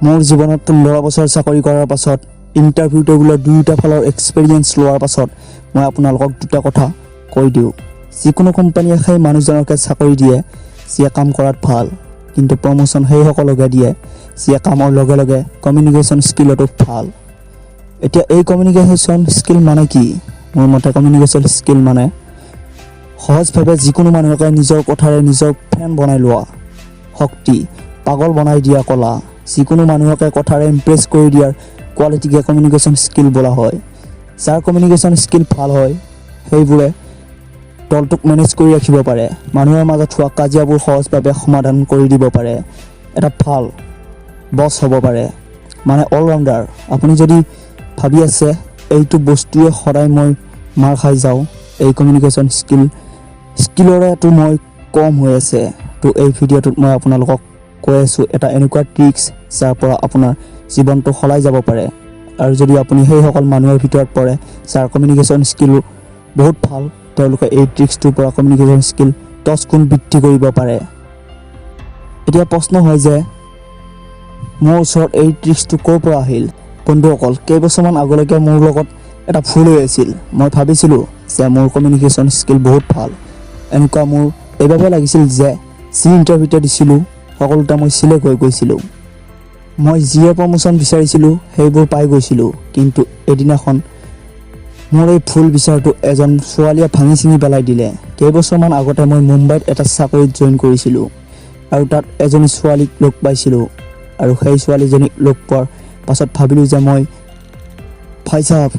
মোৰ জীৱনত 15 বছৰ চাকৰি কৰাৰ পাছত ইণ্টাৰভিউ টেবুলৰ দুয়োটা ফালৰ এক্সপেৰিয়েঞ্চ লোৱাৰ পাছত মই আপোনালোকক দুটা কথা কৈ দিওঁ। যিকোনো কোম্পানীয়ে সেই মানুহজনকে চাকৰি দিয়ে যিয়ে কাম কৰাত ভাল, কিন্তু প্ৰমোশ্যন সেইসকলকে দিয়ে যিয়ে কামৰ লগে লগে কমিউনিকেশ্যন স্কিলতো ভাল। এতিয়া এই কমিউনিকেশ্যন স্কিল মানে কি? মোৰ মতে কমিউনিকেশ্যন স্কিল মানে সহজভাৱে যিকোনো মানুহকে নিজৰ কথাৰে নিজৰ ফেন বনাই লোৱা শক্তি, পাগল বনাই দিয়া কলা, যিকোনো মানুহকে কথাৰে ইমপ্ৰেছ কৰি দিয়াৰ কোৱালিটিকে কমিউনিকেশ্যন স্কিল বোলা হয়। যাৰ কমিউনিকেশ্যন স্কিল ভাল হয় সেইবোৰে দলটোক মেনেজ কৰি ৰাখিব পাৰে, মানুহৰ মাজত হোৱা কাজিয়াবোৰ সহজভাৱে সমাধান কৰি দিব পাৰে, এটা ভাল বছ হ'ব পাৰে, মানে অলৰাউণ্ডাৰ। আপুনি যদি ভাবি আছে এইটো বস্তুৱে সদায় মই মাৰ খাই যাওঁ, এই কমিউনিকেশ্যন স্কিলৰেতো মই কম হৈ আছে, তো এই ভিডিঅ'টোত মই আপোনালোকক কৈ আছোঁ এটা এনেকুৱা ট্ৰিক্স যাৰ পৰা আপোনাৰ জীৱনটো সলাই যাব পাৰে। আৰু যদি আপুনি সেইসকল মানুহৰ ভিতৰত পৰে যাৰ কমিউনিকেশ্যন স্কিল বহুত ভাল, তেওঁলোকে এই ট্ৰিক্সটোৰ পৰা কমিউনিকেশ্যন স্কিল 10 গুণ বৃদ্ধি কৰিব পাৰে। এতিয়া প্ৰশ্ন হয় যে মোৰ ওচৰত এই ট্ৰিক্সটো ক'ৰ পৰা আহিল? বন্ধুসকল, কেইবছৰমান আগলৈকে মোৰ লগত এটা ভুল হৈ আছিল। মই ভাবিছিলোঁ যে মোৰ কমিউনিকেশ্যন স্কিল বহুত ভাল। এনেকুৱা মোৰ এইবাবে লাগিছিল যে যি ইণ্টাৰভিউতে দিছিলোঁ সকলোতে মই চিলেক্ট হৈ গৈছিলোঁ। মই যিয়ে প্ৰমোশ্যন বিচাৰিছিলোঁ সেইবোৰ পাই গৈছিলোঁ, কিন্তু এদিনাখন মোৰ এই ভুল বিচাৰটো এজন ছোৱালীয়ে ভাঙি চিঙি পেলাই দিলে। কেইবছৰমান আগতে মই মুম্বাইত এটা চাকৰিত জইন কৰিছিলোঁ আৰু তাত এজনী ছোৱালীক লগ পাইছিলোঁ, আৰু সেই ছোৱালীজনীক লগ পোৱাৰ পাছত ভাবিলোঁ যে মই ভাই চাহাব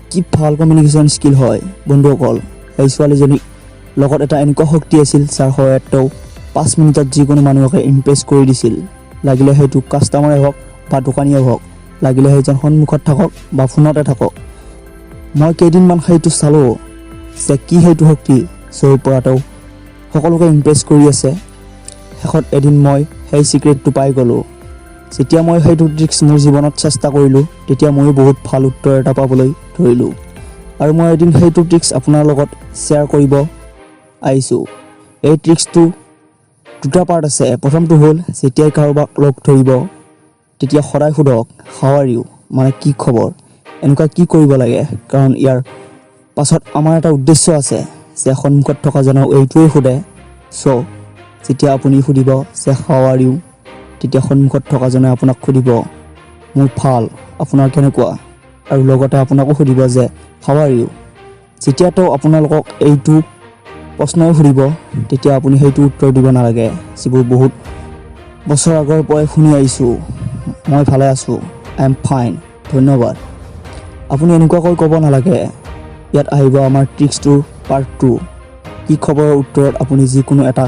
কি ভাল কমিউনিকেশ্যন স্কিল হয়। বন্ধুসকল, সেই ছোৱালীজনীক লগত এটা এনেকুৱা শক্তি আছিল যাৰ সহায়ত তেওঁ 5 মিনিটত যিকোনো মানুহকে ইমপ্ৰেছ কৰি দিছিল, লাগিলে সেইটো কাষ্টমাৰে হওক বা দোকানীয়ে হওক, লাগিলে সেইজন সন্মুখত থাকক বা ফোনতে থাকক। মই কেইদিনমান সেইটো চালোঁ যে কি সেইটো শক্তি য'ৰ পৰা তেওঁ সকলোকে ইমপ্ৰেছ কৰি আছে। শেষত এদিন মই সেই চিক্ৰেটটো পাই গ'লোঁ। যেতিয়া মই সেইটো ট্ৰিক্স মোৰ জীৱনত চেষ্টা কৰিলোঁ তেতিয়া ময়ো বহুত ভাল উত্তৰ এটা পাবলৈ ধৰিলোঁ, আৰু মই এদিন সেইটো ট্ৰিক্স আপোনাৰ লগত শ্বেয়াৰ কৰিব আহিছোঁ। এই ট্ৰিক্সটো দুটা পাৰ্ট আছে। প্ৰথমটো হ'ল যেতিয়াই কাৰোবাক লগ ধৰিব তেতিয়া সদায় সোধক হাউ আৰ ইউ, মানে কি খবৰ, এনেকুৱা কি কৰিব লাগে, কাৰণ ইয়াৰ পাছত আমাৰ এটা উদ্দেশ্য আছে যে সন্মুখত থকাজনেও এইটোৱেই সোধে। চ' যেতিয়া আপুনি সুধিব যে হাউ আৰ ইউ, তেতিয়া সন্মুখত থকাজনে আপোনাক সুধিব মোৰ ভাল, আপোনাৰ কেনেকুৱা, আৰু লগতে আপোনাকো সুধিব যে হাউ আৰ ইউ। যেতিয়া তেওঁ আপোনালোকক এইটো প্ৰশ্নই সুধিব তেতিয়া আপুনি সেইটো উত্তৰ দিব নালাগে যিবোৰ বহুত বছৰ আগৰ পৰাই শুনি আহিছোঁ, মই ভালে আছোঁ, আই এম ফাইন, ধন্যবাদ। আপুনি এনেকুৱাকৈ ক'ব নালাগে। ইয়াত আহিব আমাৰ ট্ৰিক্সটোৰ পাৰ্ট 2। কি খবৰৰ উত্তৰত আপুনি যিকোনো এটা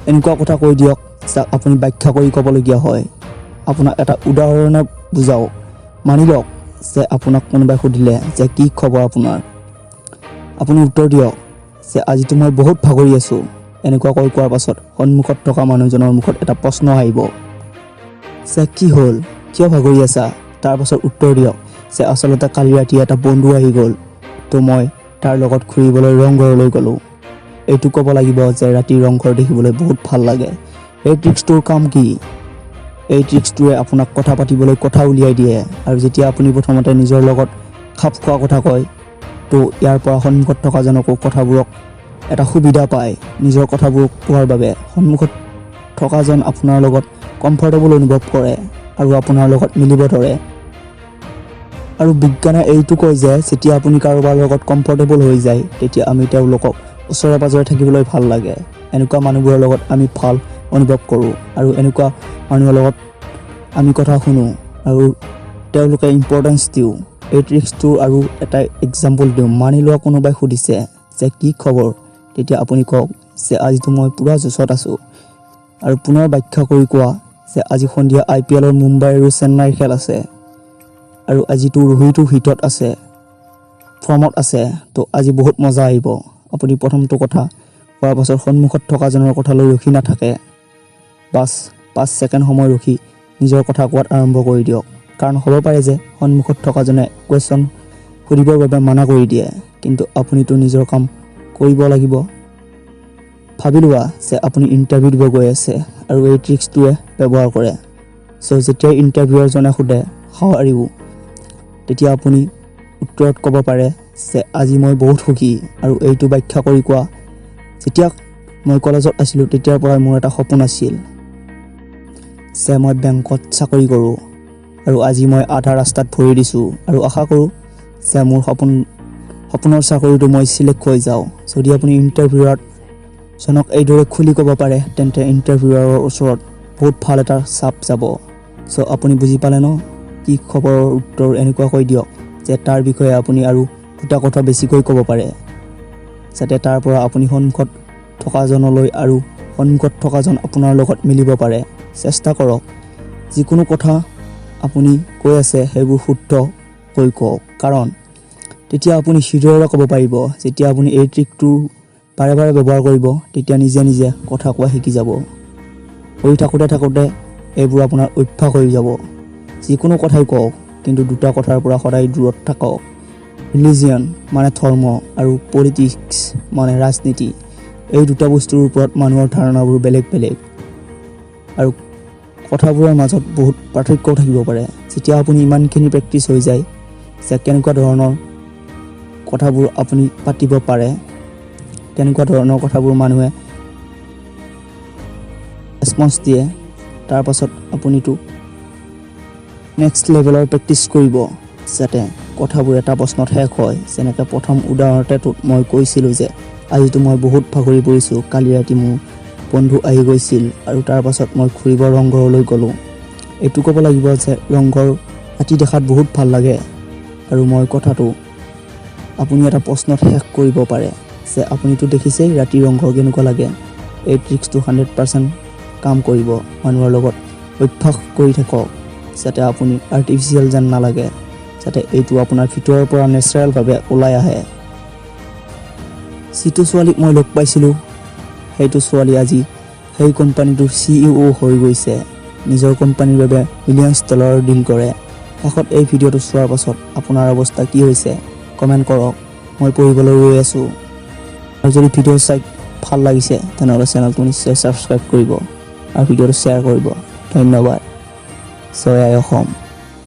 এনেকুৱা কথা কৈ দিয়ক যাক আপুনি ব্যাখ্যা কৰি ক'বলগীয়া হয়। আপোনাক এটা উদাহৰণে বুজাওক। মানি লওক যে আপোনাক কোনোবাই সুধিলে যে কি খবৰ আপোনাৰ, আপুনি উত্তৰ দিয়ক যে আজিতো মই বহুত ভাগৰি আছোঁ। এনেকুৱাকৈ কোৱাৰ পাছত সন্মুখত থকা মানুহজনৰ মুখত এটা প্ৰশ্ন আহিব যে কি হ'ল, কিয় ভাগৰি আছা? তাৰ পাছত উত্তৰ দিয়ক যে আচলতে কালি ৰাতি এটা বন্ধু আহি গ'ল, তো মই তাৰ লগত ঘূৰিবলৈ ৰংঘৰলৈ গ'লোঁ। এইটো ক'ব লাগিব যে ৰাতি ৰংঘৰ দেখিবলৈ বহুত ভাল লাগে। এই ট্ৰিক্সটোৰ কাম কি? এই ট্ৰিক্সটোৱে আপোনাক কথা পাতিবলৈ কথা উলিয়াই দিয়ে, আৰু যেতিয়া আপুনি প্ৰথমতে নিজৰ লগত খাপ খোৱা কথা কয় তো ইয়াৰ পৰা সন্মুখত থকাজনকো কথাবোৰক এটা সুবিধা পায় নিজৰ কথাবোৰ কোৱাৰ বাবে। সন্মুখত থকাজন আপোনাৰ লগত কমফৰ্টেবল অনুভৱ কৰে আৰু আপোনাৰ লগত মিলিব ধৰে। আৰু বিজ্ঞানে এইটো কয় যে যেতিয়া আপুনি কাৰোবাৰ লগত কমফৰ্টেবল হৈ যায় তেতিয়া আমি তেওঁলোকক ওচৰে পাজৰে থাকিবলৈ ভাল লাগে। এনেকুৱা মানুহবোৰৰ লগত আমি ভাল অনুভৱ কৰোঁ, আৰু এনেকুৱা মানুহৰ লগত আমি কথা শুনো আৰু তেওঁলোকে ইম্পৰ্টেঞ্চ দিওঁ। এই ট্ৰিক্সটো আৰু এটা এক্সাম্পল দিওঁ। মানি লোৱা কোনোবাই সুধিছে যে কি খবৰ, তেতিয়া আপুনি কওক যে আজিতো মই পূৰা জোচত আছোঁ, আৰু পুনৰ ব্যাখ্যা কৰি কোৱা যে আজি সন্ধিয়া IPLৰ মুম্বাই আৰু চেন্নাইৰ খেল আছে, আৰু আজিতো ৰোহিতো হিটত আছে, ফৰ্মত আছে, তো আজি বহুত মজা আহিব। আপুনি প্ৰথমটো কথা কোৱাৰ পাছত সন্মুখত থকাজনৰ কথালৈ ৰখি নাথাকে, বাছ 5 ছেকেণ্ড সময় ৰখি নিজৰ কথা কোৱাত আৰম্ভ কৰি দিয়ক। কাৰণ হ'ব পাৰে যে সন্মুখত থকাজনে কুৱেশ্যন সুধিবৰ বাবে মানা কৰি দিয়ে, কিন্তু আপুনিতো নিজৰ কাম কৰিব লাগিব। ভাবি লোৱা যে আপুনি ইণ্টাৰভিউ দিব গৈ আছে আৰু এই ট্ৰিক্সটোৱে ব্যৱহাৰ কৰে। চ' যেতিয়া ইণ্টাৰভিউৱাৰজনে সোধে হাউ আৰ ইউ, তেতিয়া আপুনি উত্তৰত ক'ব পাৰে যে আজি মই বহুত সুখী, আৰু এইটো ব্যাখ্যা কৰি কোৱা যেতিয়া মই কলেজত আছিলোঁ তেতিয়াৰ পৰাই মোৰ এটা সপোন আছিল যে মই বেংকত চাকৰি কৰোঁ, আৰু আজি মই আধা ৰাস্তাত ভৰি দিছোঁ আৰু আশা কৰোঁ যে মোৰ সপোনৰ চাকৰিটো মই চিলেক্ট হৈ যাওঁ। যদি আপুনি ইণ্টাৰভিউৱাৰজনক এইদৰে খুলি ক'ব পাৰে তেন্তে ইণ্টাৰভিউৱাৰৰ ওচৰত বহুত ভাল এটা চাপ যাব। চ' আপুনি বুজি পালে ন? কি খবৰৰ উত্তৰ এনেকুৱাকৈ দিয়ক যে তাৰ বিষয়ে আপুনি আৰু দুটা কথা বেছিকৈ ক'ব পাৰে, যাতে তাৰ পৰা আপুনি সন্মুখত থকাজনলৈ আৰু সন্মুখত থকাজন আপোনাৰ লগত মিলিব পাৰে। চেষ্টা কৰক যিকোনো কথা আপুনি কৈ আছে সেইবোৰ শুদ্ধকৈ কওক, কাৰণ তেতিয়া আপুনি হৃদয়ৰে ক'ব পাৰিব। যেতিয়া আপুনি এই ট্ৰিকটো বাৰে বাৰে ব্যৱহাৰ কৰিব তেতিয়া নিজে নিজে কথা কোৱা শিকি যাব। কৰি থাকোঁতে এইবোৰ আপোনাৰ অভ্যাস হৈ যাব। যিকোনো কথাই কওক, কিন্তু দুটা কথাৰ পৰা সদায় দূৰত থাকক। ৰিলিজিয়ন মানে ধৰ্ম আৰু পলিটিক্স মানে ৰাজনীতি, এই দুটা বস্তুৰ ওপৰত মানুহৰ ধাৰণাবোৰ বেলেগ বেলেগ, আৰু কথাবোৰৰ মাজত বহুত পাৰ্থক্যও থাকিব পাৰে। যেতিয়া আপুনি ইমানখিনি প্ৰেক্টিচ হৈ যায় যে কেনেকুৱা ধৰণৰ কথাবোৰ আপুনি পাতিব পাৰে, কেনেকুৱা ধৰণৰ কথাবোৰ মানুহে ৰেছপন্স দিয়ে, তাৰ পাছত আপুনিতো নেক্সট লেভেলৰ প্ৰেক্টিচ কৰিব যাতে কথাবোৰ এটা প্ৰশ্নত শেষ হয়। যেনেকৈ প্ৰথম উদাহৰণটোত মই কৈছিলোঁ যে আজিতো মই বহুত ভাগৰি পৰিছোঁ, কালি ৰাতি মোৰ বন্ধু আহি গৈছিল আৰু তাৰ পাছত মই ঘূৰিব ৰংঘৰলৈ গ'লোঁ। এইটো ক'ব লাগিব যে ৰংঘৰ ৰাতি দেখাত বহুত ভাল লাগে, আৰু মই কথাটো আপুনি এটা প্ৰশ্নত শেষ কৰিব পাৰে যে আপুনিতো দেখিছেই ৰাতি ৰংঘৰ কেনেকুৱা লাগে। এই ট্ৰিক্সটো 100% কাম কৰিব। মানুহৰ লগত অভ্যাস কৰি থাকক যাতে আপুনি আৰ্টিফিচিয়েল যেন নালাগে, যাতে এইটো আপোনাৰ ভিতৰৰ পৰা নেচাৰেলভাৱে ওলাই আহে। যিটো ছোৱালীক মই লগ পাইছিলোঁ সেইটো ছোৱালী আজি সেই কোম্পানীটোৰ CEO হৈ গৈছে। নিজৰ কোম্পানীৰ বাবে $millions ডিল কৰে। শেষত এই ভিডিঅ'টো চোৱাৰ পাছত আপোনাৰ অৱস্থা কি হৈছে কমেণ্ট কৰক, মই পঢ়িবলৈ ৰৈ আছোঁ। আৰু যদি ভিডিঅ' চাই ভাল লাগিছে তেনেহ'লে চেনেলটো নিশ্চয় ছাবস্ক্ৰাইব কৰিব আৰু ভিডিঅ'টো শ্বেয়াৰ কৰিব। ধন্যবাদ। জয় আই অসম।